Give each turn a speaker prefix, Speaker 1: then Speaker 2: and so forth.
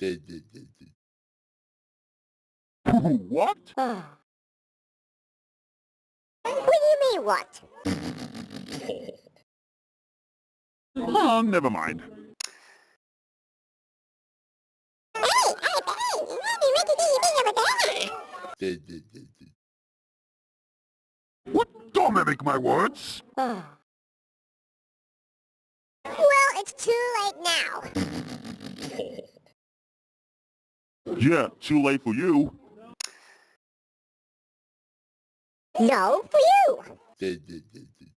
Speaker 1: What?
Speaker 2: What do you mean, what?
Speaker 1: Never mind. What? Don't mimic my words.
Speaker 2: Well, it's too late now.
Speaker 1: Yeah, too late for you.
Speaker 2: No, for you.